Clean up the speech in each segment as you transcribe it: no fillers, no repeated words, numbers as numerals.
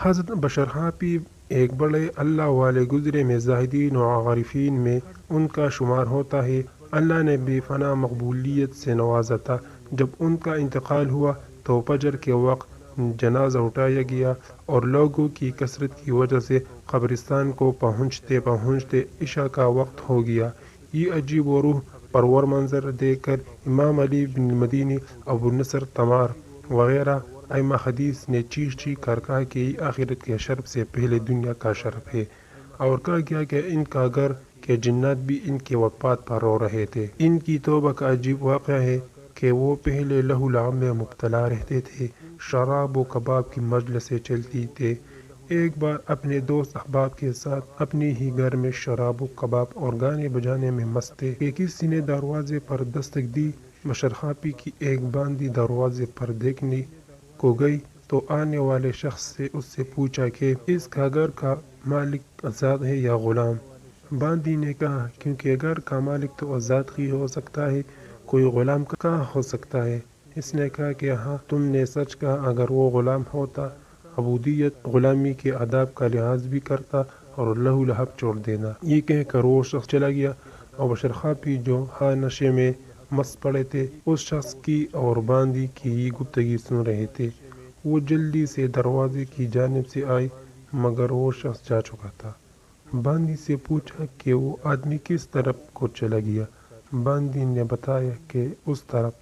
حضرت بشر حافی ایک بڑے اللہ والے گزرے میں زاہدین و عارفین میں ان کا شمار ہوتا ہے۔ اللہ نے بے فنا مقبولیت سے نوازا تھا۔ جب ان کا انتقال ہوا تو فجر کے وقت جنازہ اٹھایا گیا اور لوگوں کی کثرت کی وجہ سے قبرستان کو پہنچتے پہنچتے عشاء کا وقت ہو گیا۔ یہ عجیب و روح پرور منظر دیکھ کر امام علی بن المدینی، ابو نصر تمار وغیرہ ائمہ حدیث نے چیخ چیخ کر کہا کہ یہ آخرت کے شرف سے پہلے دنیا کا شرف ہے، اور کہا گیا کہ ان کا گھر کے جنات بھی ان کے وفات پر رو رہے تھے۔ ان کی توبہ کا عجیب واقعہ ہے کہ وہ پہلے لہو لعب میں مبتلا رہتے تھے، شراب و کباب کی مجلسیں چلتی تھے۔ ایک بار اپنے دوست احباب کے ساتھ اپنے ہی گھر میں شراب و کباب اور گانے بجانے میں مست تھے کہ کسی نے دروازے پر دستک دی۔ بشر حافی کی ایک باندی دروازے پر دیکھنے کو گئی تو آنے والے شخص سے اس سے پوچھا کہ اس کا گھر کا مالک آزاد ہے یا غلام؟ باندی نے کہا کیونکہ گھر کا مالک تو آزاد ہی ہو سکتا ہے، کوئی غلام کہاں ہو سکتا ہے؟ اس نے کہا کہ ہاں تم نے سچ کہا، اگر وہ غلام ہوتا عبودیت غلامی کے آداب کا لحاظ بھی کرتا اور لہو لہب چھوڑ دینا۔ یہ کہہ کر وہ شخص چلا گیا، اور بشر حافی جو ہاں نشے میں مست پڑے تھے اس شخص کی اور باندی کی یہ گفتگو سن رہے تھے۔ وہ جلدی سے دروازے کی جانب سے آئے مگر وہ شخص جا چکا تھا۔ باندی سے پوچھا کہ وہ آدمی کس طرف کو چلا گیا؟ باندی نے بتایا کہ اس طرف۔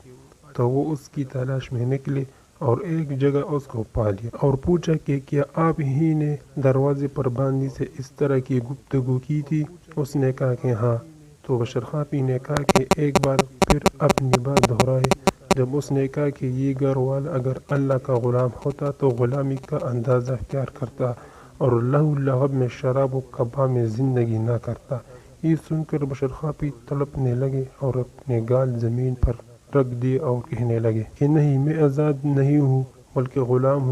تو وہ اس کی تلاش میں نکلے اور ایک جگہ اس کو پا لیا اور پوچھا کہ کیا آپ ہی نے دروازے پر باندی سے اس طرح کی گفتگو کی تھی؟ اس نے کہا کہ ہاں۔ تو بشر حافی نے کہا کہ ایک بار پھر اپنی بات دہرائے۔ جب اس نے کہا کہ یہ گھر والا اگر اللہ کا غلام ہوتا تو غلامی کا اندازہ اختیار کرتا اور لہو لعب میں شراب و کباب میں زندگی نہ کرتا۔ یہ سن کر بشر حافی تڑپنے لگے اور اپنے گال زمین پر رکھ دیے اور کہنے لگے کہ نہیں، میں آزاد نہیں ہوں بلکہ غلام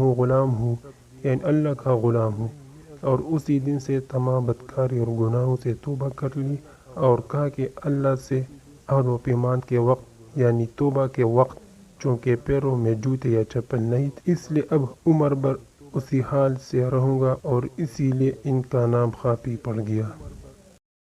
ہوں، یعنی اللہ کا غلام ہوں۔ اور اسی دن سے تمام بدکاری اور گناہوں سے توبہ کر لی اور کہا کہ اللہ سے عہد و پیمان کے وقت یعنی توبہ کے وقت چونکہ پیروں میں جوتے یا چپل نہیں تھے، اس لیے اب عمر بھر اسی حال سے رہوں گا، اور اسی لیے ان کا نام حافی پڑ گیا۔